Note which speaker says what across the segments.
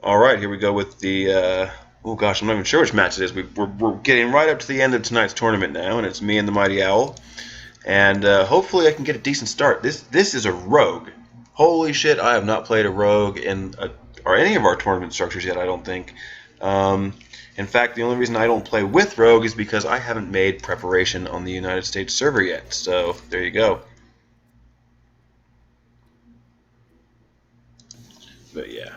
Speaker 1: Alright, here we go with the, oh gosh, I'm not even sure which match it is. We're getting right up to the end of tonight's tournament now, and it's me and the Mighty Owl. And hopefully I can get a decent start. This is a rogue. Holy shit, I have not played a rogue in or any of our tournament structures yet, I don't think. In fact, the only reason I don't play with rogue is because I haven't made preparation on the United States server yet. So, there you go. But yeah.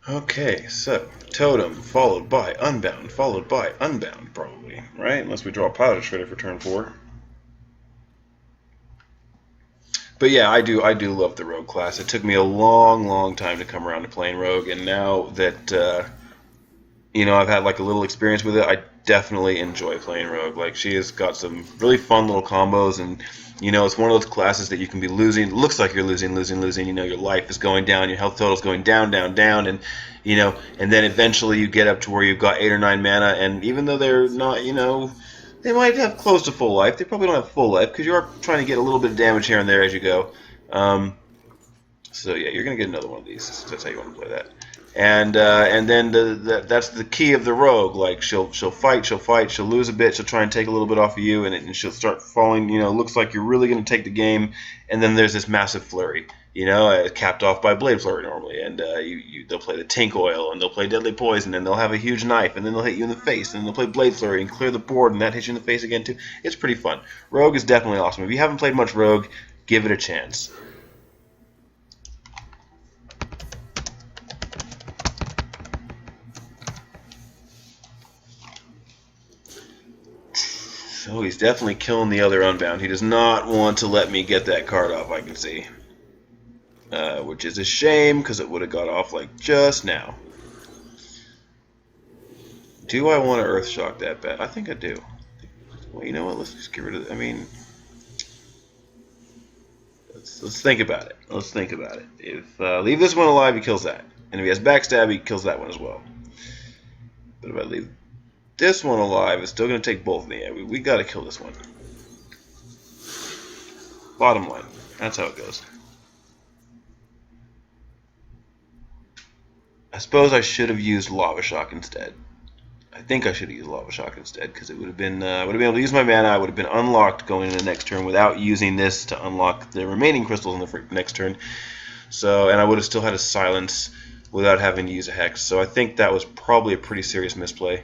Speaker 1: Okay, so totem followed by unbound, probably, right? Unless we draw a pilot shredder for turn 4. But yeah, I do love the rogue class. It took me a long time to come around to playing rogue, and now that I've had like a little experience with it, I definitely enjoy playing rogue. Like, she has got some really fun little combos, and it's one of those classes that you can be losing. It looks like you're losing. Your life is going down, your health total is going down, and and then eventually you get up to where you've got 8 or 9 mana, and even though they're not, they might have close to full life. They probably don't have full life because you are trying to get a little bit of damage here and there as you go. So yeah, you're gonna get another one of these. That's how you want to play that. And then that's the key of the rogue. Like, she'll fight, she'll lose a bit, she'll try and take a little bit off of you, and she'll start falling. Looks like you're really going to take the game, and then there's this massive flurry. Capped off by blade flurry normally, and they'll play the tink oil, and they'll play deadly poison, and they'll have a huge knife, and then they'll hit you in the face, and then they'll play blade flurry and clear the board, and that hits you in the face again too. It's pretty fun. Rogue is definitely awesome. If you haven't played much rogue, give it a chance. So he's definitely killing the other unbound. He does not want to let me get that card off, I can see. Which is a shame, because it would have got off like just now. Do I want to Earthshock that bad? I think I do. Well, you know what? Let's just get rid of it. I mean, let's think about it. Let's think about it. If leave this one alive, he kills that. And if he has backstab, he kills that one as well. But if I leave this one alive, it's still going to take both of them. Yeah, we got to kill this one. Bottom line. That's how it goes. I suppose I should have used Lava Shock instead. I think I should have used Lava Shock instead, because it would have been I would have been able to use my mana. I would have been unlocked going into the next turn without using this to unlock the remaining crystals in the next turn. So, and I would have still had a silence without having to use a hex. So I think that was probably a pretty serious misplay.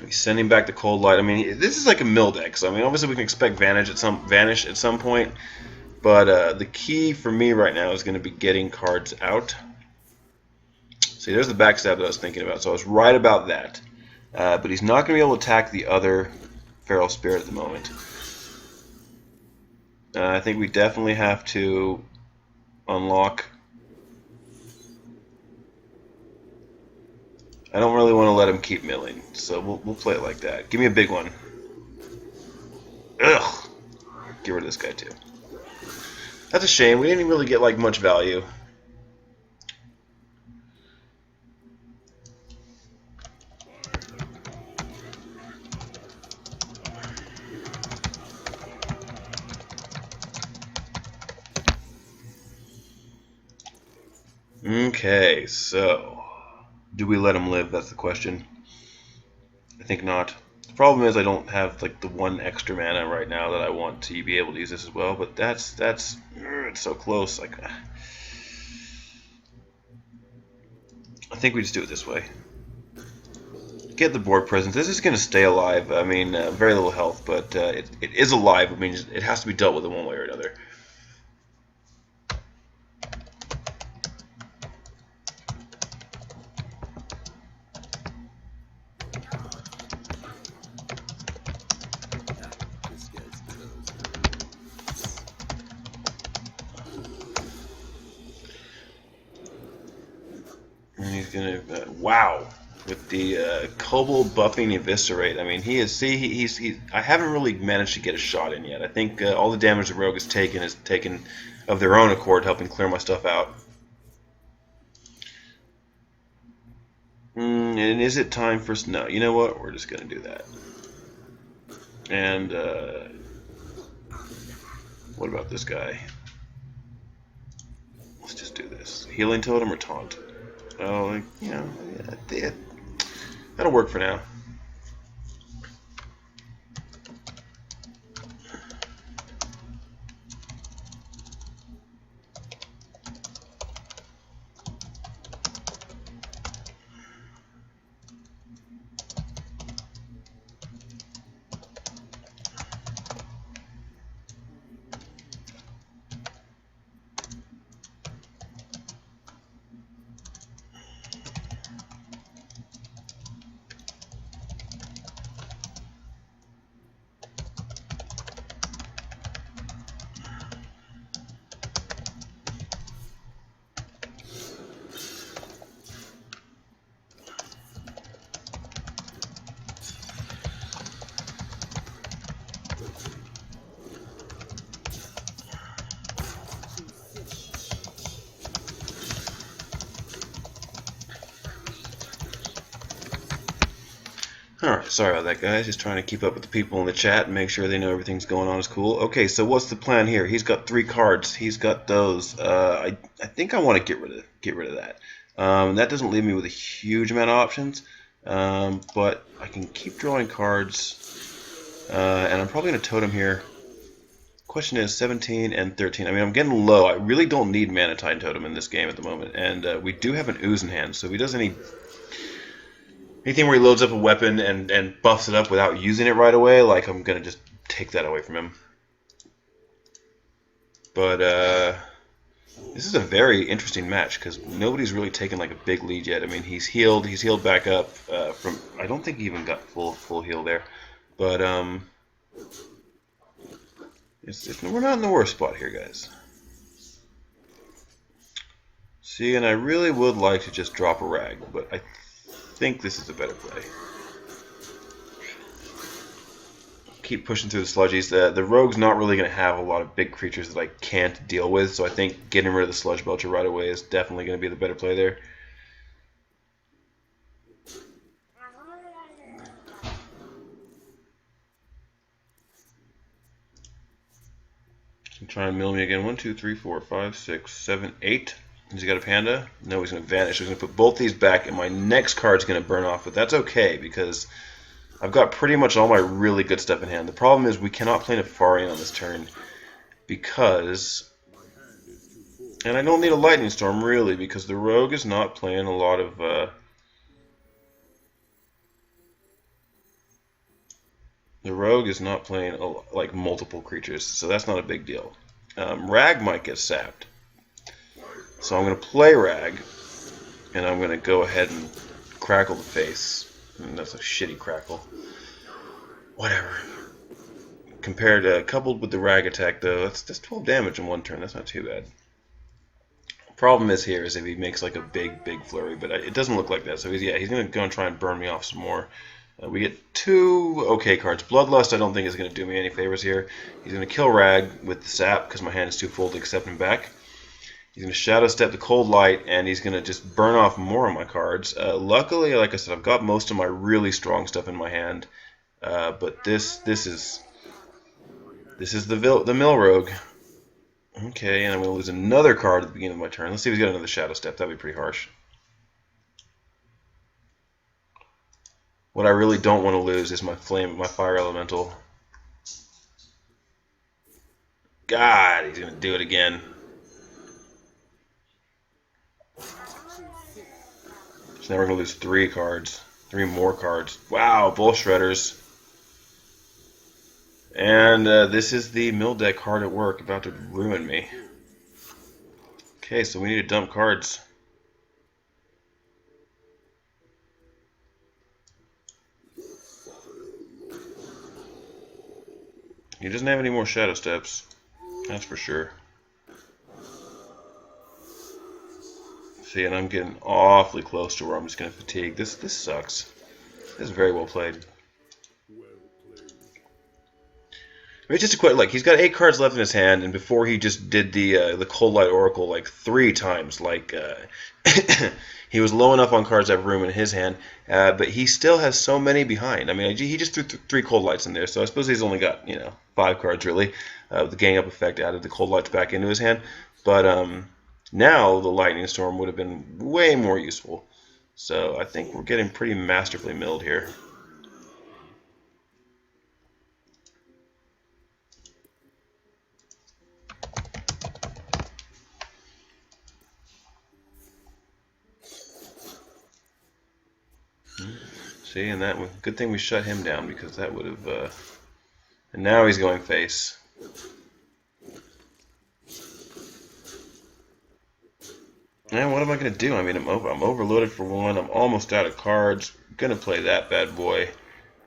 Speaker 1: He's sending back the cold light. I mean, this is like a mill deck. So I mean, obviously we can expect vanish at some point. But the key for me right now is going to be getting cards out. See, there's the backstab that I was thinking about. So I was right about that. But he's not going to be able to attack the other Feral Spirit at the moment. I think we definitely have to unlock. I don't really want to let him keep milling, so we'll play it like that. Give me a big one. Ugh. Get rid of this guy too. That's a shame. We didn't really get like much value. Okay, so do we let him live? That's the question. I think not. The problem is I don't have like the one extra mana right now that I want to be able to use this as well. But that's it's so close. Like, I think we just do it this way. Get the board presence. This is going to stay alive. I mean, very little health, but it is alive. I mean, it has to be dealt with in one way or another. And he's gonna wow, with the Kobold buffing Eviscerate. I mean, he is. See, he's. I haven't really managed to get a shot in yet. I think all the damage the Rogue has taken is taken of their own accord, helping clear my stuff out. And is it time for... No, you know what? We're just going to do that. And what about this guy? Let's just do this. Healing Totem or Taunt? Oh, you know, yeah, that'll work for now. Alright, sorry about that, guys. Just trying to keep up with the people in the chat and make sure they know everything's going on is cool. Okay, so what's the plan here? He's got 3 cards. He's got those. I think I want to get rid of that. That doesn't leave me with a huge amount of options, but I can keep drawing cards, and I'm probably going to totem here. Question is 17 and 13. I mean, I'm getting low. I really don't need Mana Tide Totem in this game at the moment, and we do have an Ooze in hand, so if he does anything where he loads up a weapon and buffs it up without using it right away, like, I'm going to just take that away from him. But this is a very interesting match because nobody's really taken like a big lead yet. I mean, he's healed back up from... I don't think he even got full heal there. But we're not in the worst spot here, guys. See, and I really would like to just drop a rag, but I think this is a better play. Keep pushing through the sludgies. The rogue's not really going to have a lot of big creatures that I can't deal with, so I think getting rid of the sludge belcher right away is definitely going to be the better play there. So try and mill me again. 1, 2, 3, 4, 5, 6, 7, 8. Has he got a panda? No, he's going to vanish. He's going to put both these back, and my next card's going to burn off, but that's okay because I've got pretty much all my really good stuff in hand. The problem is we cannot play Nefarian on this turn because... And I don't need a Lightning Storm, really, because the rogue is not playing a lot of... The rogue is not playing like multiple creatures, so that's not a big deal. Rag might get sapped. So I'm going to play Rag, and I'm going to go ahead and crackle the face. And that's a shitty crackle. Whatever. Compared to, coupled with the Rag attack, though, that's 12 damage in one turn. That's not too bad. Problem is here is if he makes like a big flurry, but it doesn't look like that. So he's going to go and try and burn me off some more. We get 2 okay cards. Bloodlust I don't think is going to do me any favors here. He's going to kill Rag with the sap because my hand is too full to accept him back. He's going to Shadow Step the Cold Light, and he's going to just burn off more of my cards. Luckily, like I said, I've got most of my really strong stuff in my hand. But this is the Mill Rogue. Okay, and I'm going to lose another card at the beginning of my turn. Let's see if he's got another Shadow Step. That'd be pretty harsh. What I really don't want to lose is my Fire Elemental. God, he's going to do it again. So now we're going to lose 3 cards. 3 more cards. Wow, both Shredders. And this is the Mill deck hard at work, about to ruin me. Okay, so we need to dump cards. He doesn't have any more Shadow Steps. That's for sure. See, and I'm getting awfully close to where I'm just going to fatigue. This sucks. This is very well played. It's just a quick like he's got 8 cards left in his hand, and before he just did the Cold Light Oracle like 3 times. Like he was low enough on cards to have room in his hand, but he still has so many behind. I mean, he just threw 3 Cold Lights in there, so I suppose he's only got 5 cards really. The gang up effect added the Cold Lights back into his hand, but now the Lightning Storm would have been way more useful. So I think we're getting pretty masterfully milled here. See, and that good thing we shut him down, because that would have. And now he's going face. And what am I going to do? I mean, I'm overloaded for 1. I'm almost out of cards. I'm going to play that bad boy.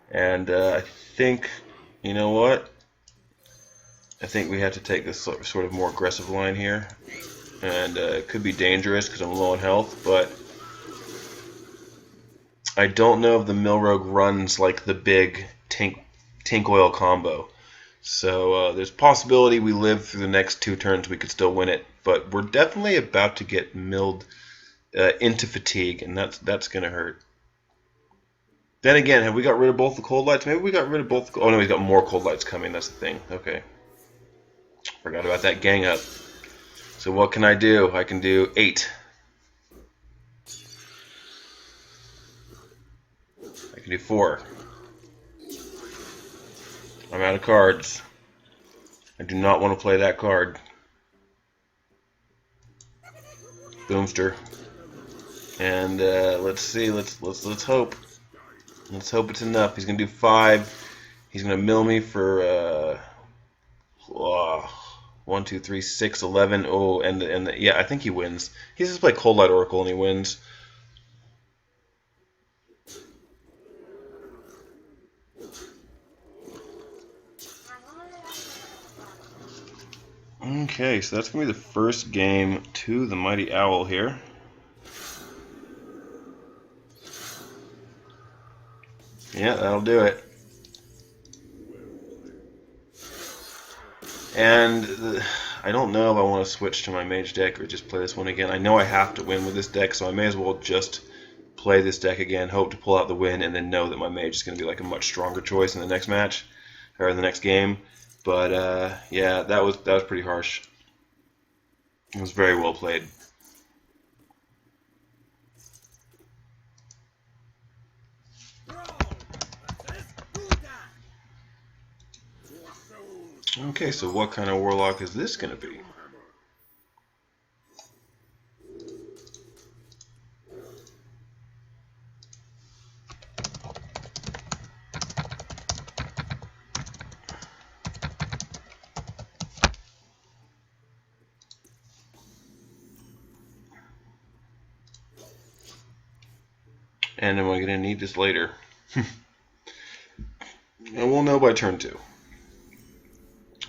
Speaker 1: And I think, you know what? I think we have to take this sort of more aggressive line here. And it could be dangerous because I'm low on health, but I don't know if the Mill Rogue runs like the big Tank Oil combo. So there's a possibility we live through the next 2 turns, we could still win it. But we're definitely about to get milled into fatigue, and that's going to hurt. Then again, have we got rid of both the Cold Lights? Maybe we got rid of both. Oh no, we've got more Cold Lights coming. That's the thing. Okay. Forgot about that gang up. So what can I do? I can do 8. I can do 4. I'm out of cards. I do not want to play that card. Boomster. And let's see. Let's hope. Let's hope it's enough. He's gonna do 5. He's gonna mill me for 1, 2, 3, 6, 11. Oh, and yeah, I think he wins. He's just play Cold Light Oracle and he wins. Okay, so that's going to be the first game to the Mighty Owl here. Yeah, that'll do it. And I don't know if I want to switch to my mage deck or just play this one again. I know I have to win with this deck, so I may as well just play this deck again, hope to pull out the win, and then know that my mage is going to be like a much stronger choice in the next match, or in the next game. But yeah, that was pretty harsh. It was very well played. Okay, so what kind of warlock is this going to be? And am I going to need this later? And we'll know by turn 2.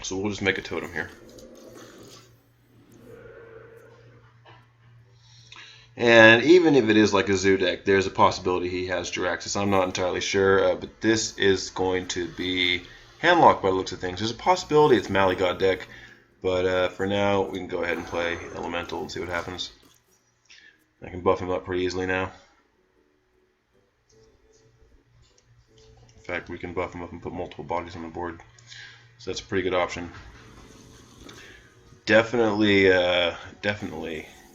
Speaker 1: So we'll just make a totem here. And even if it is like a zoo deck, there's a possibility he has Jiraxis. I'm not entirely sure, but this is going to be handlocked by the looks of things. There's a possibility it's Malygod deck, but for now we can go ahead and play Elemental and see what happens. I can buff him up pretty easily now. In fact, we can buff him up and put multiple bodies on the board. So that's a pretty good option. Definitely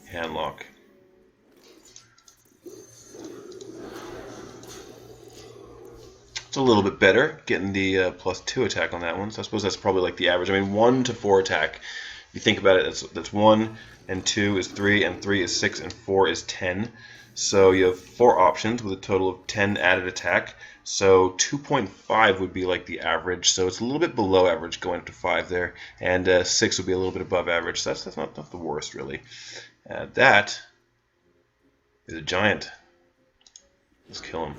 Speaker 1: handlock. It's a little bit better, getting the +2 attack on that one. So I suppose that's probably like the average. I mean, 1 to 4 attack. If you think about it, that's 1, and 2 is 3, and 3 is 6, and 4 is 10. So you have 4 options with a total of 10 added attack. So 2.5 would be like the average. So it's a little bit below average going up to 5 there. And 6 would be a little bit above average. So that's not the worst, really. That is a giant. Let's kill him.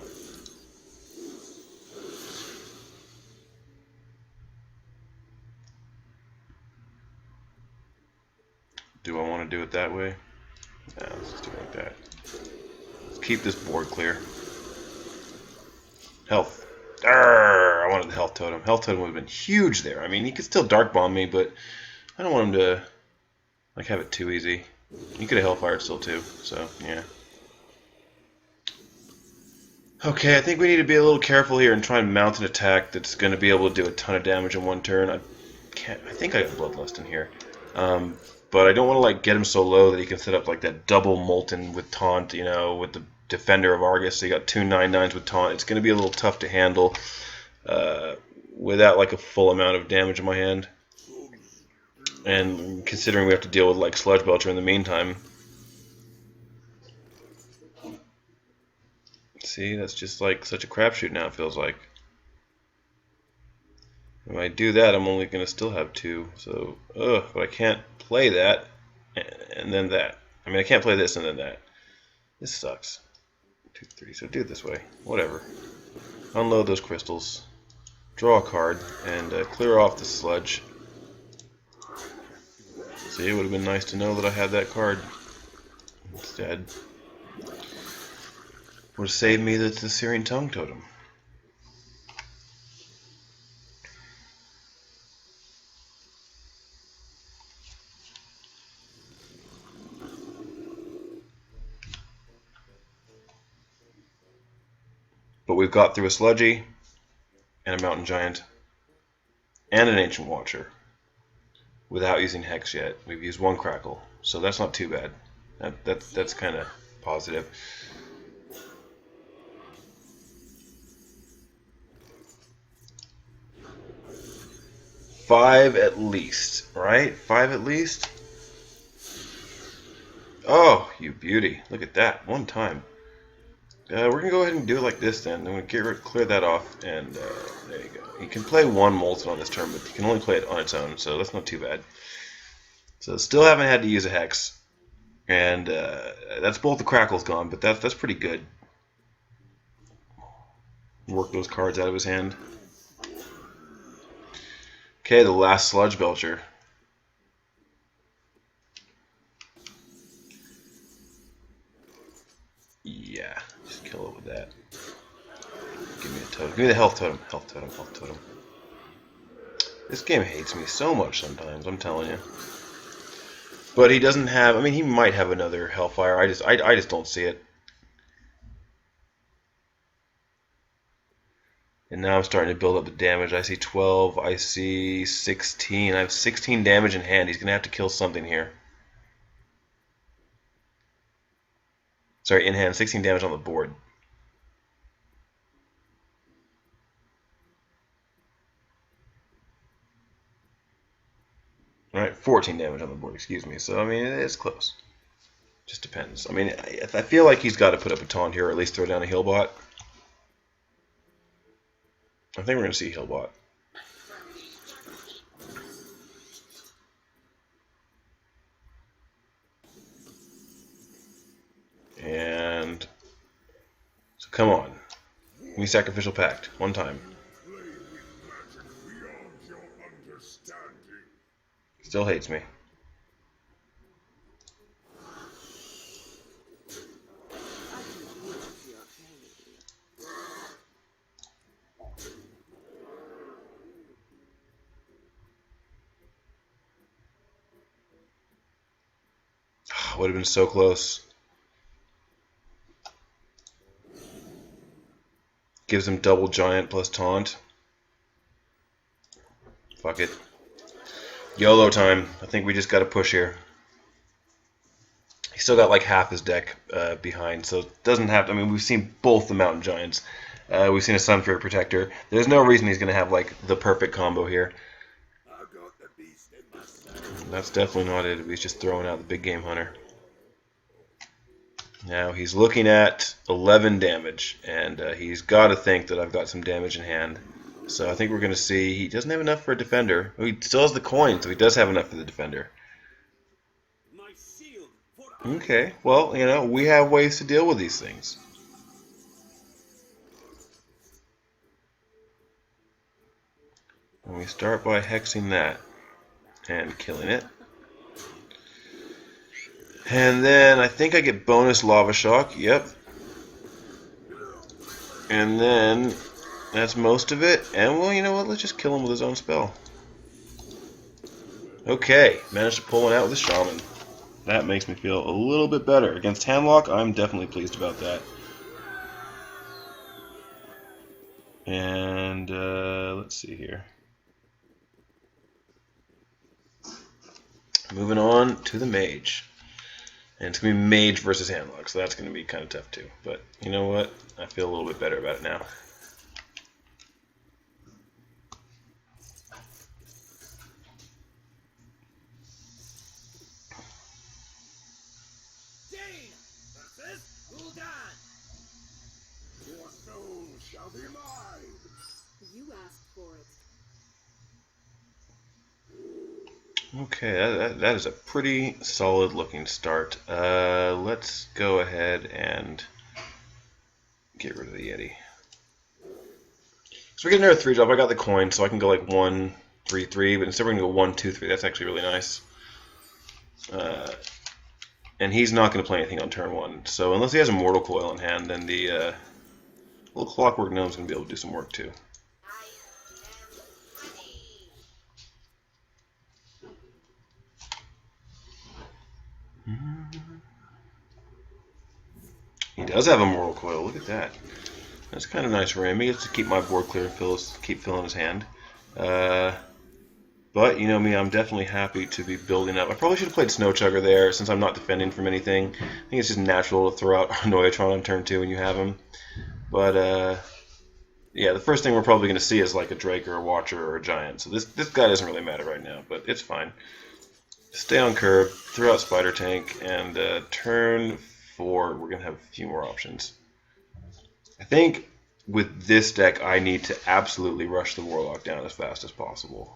Speaker 1: Do I want to do it that way? No, let's just do it like that. Let's keep this board clear. Health. Arrgh, I I wanted the health totem. Health totem would have been huge there. I mean, he could still dark bomb me, but I don't want him to like have it too easy. He could have hellfired still too. So yeah. Okay, I think we need to be a little careful here and try and mount an attack that's going to be able to do a ton of damage in one turn. I think I got Bloodlust in here, but I don't want to like get him so low that he can set up like that double Molten with taunt, you know, with the Defender of Argus. So you got 2 9/9s with taunt. It's going to be a little tough to handle without like a full amount of damage in my hand. And considering we have to deal with like Sludge Belcher in the meantime. See, that's just like such a crapshoot now, it feels like. If I do that, I'm only going to still have 2. So, but I can't play that and then that. I mean, I can't play this and then that. This sucks. 2, 3, so do it this way. Whatever. Unload those crystals. Draw a card and clear off the sludge. See, it would have been nice to know that I had that card. Instead, would have saved me the Syrian Tongue Totem. But we've got through a Sludgy, and a Mountain Giant, and an Ancient Watcher, without using Hex yet. We've used 1 Crackle, so that's not too bad. That's kind of positive. Five at least, right? 5 at least? Oh, you beauty. Look at that. 1 time. We're going to go ahead and do it like this then. I'm going to clear that off, and there you go. You can play 1 Molten on this turn, but you can only play it on its own, so that's not too bad. So still haven't had to use a Hex, and that's both the Crackles gone, but that's pretty good. Work those cards out of his hand. Okay, the last Sludge Belcher. Yeah, just kill it with that. Give me a totem. Give me the health totem. Health totem. Health totem. This game hates me so much sometimes, I'm telling you. But he doesn't have. I mean, he might have another Hellfire. I just don't see it. And now I'm starting to build up the damage. I see 12. I see 16. I have 16 damage in hand. He's gonna have to kill something here. Sorry, in hand. 16 damage on the board. Alright, 14 damage on the board, excuse me. So, I mean, it's close. Just depends. I mean, I feel like he's got to put up a taunt here, or at least throw down a heal bot. I think we're going to see heal bot. And so come on. Give me Sacrificial Pact. 1 time. Still hates me. Would have been so close. Gives him double giant plus taunt. Fuck it. YOLO time. I think we just got to push here. He's still got like half his deck behind, so it doesn't have to. I mean, we've seen both the Mountain Giants. We've seen a Sunfury Protector. There's no reason he's going to have like the perfect combo here. That's definitely not it. He's just throwing out the big game hunter. Now he's looking at 11 damage, and he's got to think that I've got some damage in hand. So I think we're going to see he doesn't have enough for a defender. He still has the coin, so he does have enough for the defender. Okay, well, you know, we have ways to deal with these things. And we start by hexing that and killing it. And then I think I get bonus Lava Shock, yep. And then That's most of it. And, well, you know what? Let's just kill him with his own spell. Okay, managed to pull one out with a shaman. That makes me feel a little bit better. Against Handlock, I'm definitely pleased about that. And, let's see here. Moving on to the Mage. And it's going to be Mage versus Handlock, so that's going to be kind of tough too. But, you know what? I feel a little bit better about it now.
Speaker 2: Your soul shall be mine.
Speaker 3: You asked for it.
Speaker 1: Okay, that is a pretty solid looking start. Let's go ahead and get rid of the Yeti. So we're getting another 3-drop. I got the coin, so I can go like 1, 3, 3, but instead we're going to go 1, 2, 3. That's actually really nice. And he's not going to play anything on turn 1. So unless he has a Mortal Coil in hand, then the little Clockwork Gnome's going to be able to do some work too. He does have a Mortal Coil. Look at that. That's kind of nice for him. He gets to keep my board clear and keep filling his hand. But, you know me, I'm definitely happy to be building up. I probably should have played Snow Chugger there since I'm not defending from anything. I think it's just natural to throw out Noyatron on turn 2 when you have him. But, yeah, the first thing we're probably going to see is like a Drake or a Watcher or a Giant. So this guy doesn't really matter right now, but it's fine. Stay on curve, throw out Spider Tank, and turn 4, we're going to have a few more options. I think with this deck, I need to absolutely rush the Warlock down as fast as possible.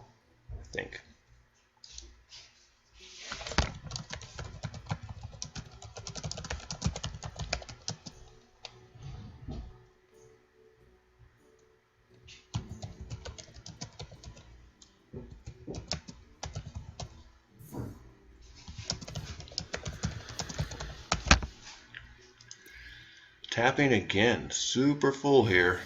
Speaker 1: I think. Tapping again, super full here.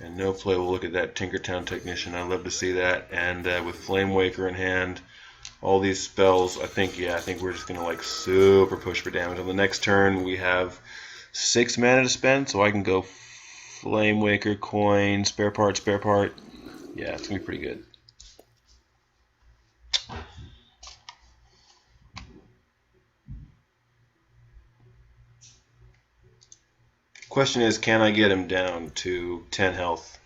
Speaker 1: And no play will look at that Tinkertown Technician. I love to see that. And with Flame Waker in hand, all these spells, I think we're just going to like super push for damage. On the next turn, we have 6 mana to spend, so I can go Flame Waker, coin, spare part. Yeah, it's going to be pretty good. Question is, can I get him down to 10 health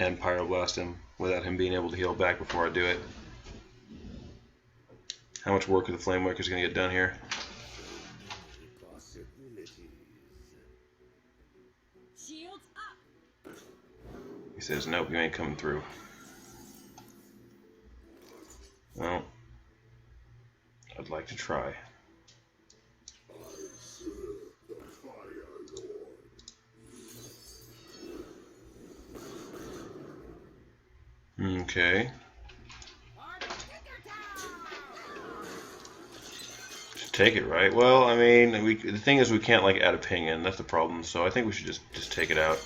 Speaker 1: and Pyroblast him without him being able to heal back before I do it? How much work with the Flame Waker is going to get done here?
Speaker 3: Shields up.
Speaker 1: He says, nope, you ain't coming through. Well, I'd like to try. Okay. Just take it, right? Well, I mean, the thing is we can't like add a ping in. That's the problem. So I think we should just take it out.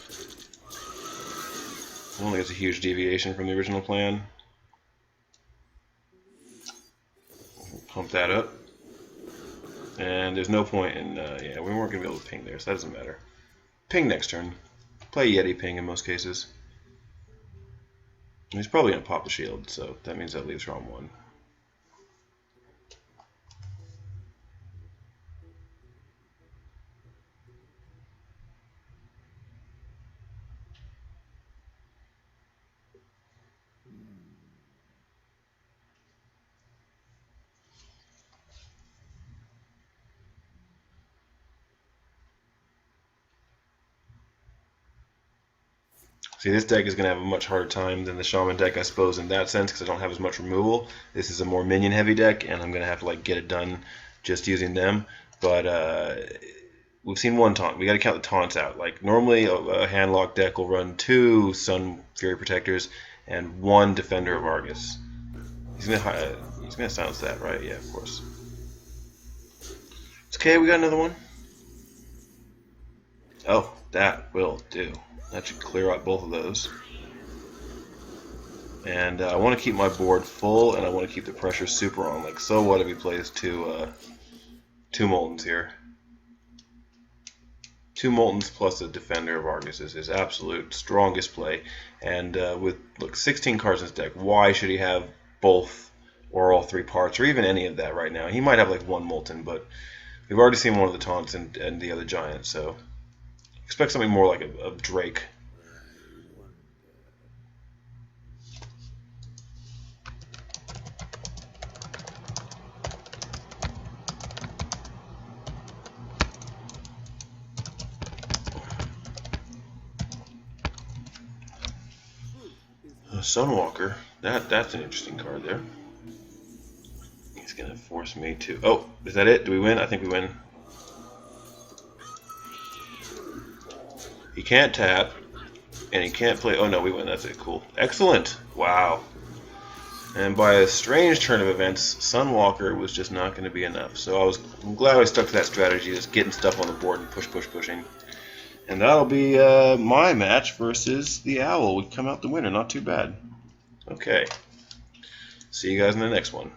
Speaker 1: I don't think it's a huge deviation from the original plan. Pump that up. And there's no point in, yeah, we weren't going to be able to ping there, so that doesn't matter. Ping next turn. Play Yeti ping in most cases. He's probably going to pop the shield, so that means that leaves her on 1. See, this deck is going to have a much harder time than the Shaman deck, I suppose, in that sense, because I don't have as much removal. This is a more minion-heavy deck, and I'm going to have to like get it done just using them. But we've seen one taunt. We got to count the taunts out. Like normally, a handlock deck will run 2 Sun Fury Protectors and 1 Defender of Argus. He's gonna silence that, right? Yeah, of course. It's okay. We got another one. Oh, that will do. That should clear out both of those. And I want to keep my board full, and I want to keep the pressure super on. Like, so what if he plays two Moltens here? Two Moltens plus a Defender of Argus is his absolute strongest play. And with, look, 16 cards in his deck, why should he have both or all three parts, or even any of that right now? He might have like one Molten, but we've already seen one of the taunts and the other giant, so expect something more like a Drake. Sunwalker, that's an interesting card there. He's gonna force me to. Oh, is that it? Do we win? I think we win. He can't tap, and he can't play. Oh no, we win. That's it. Cool. Excellent. Wow. And by a strange turn of events, Sunwalker was just not going to be enough. So I'm glad I stuck to that strategy, just getting stuff on the board and pushing. And that'll be my match versus the Owl. We come out the winner. Not too bad. Okay. See you guys in the next one.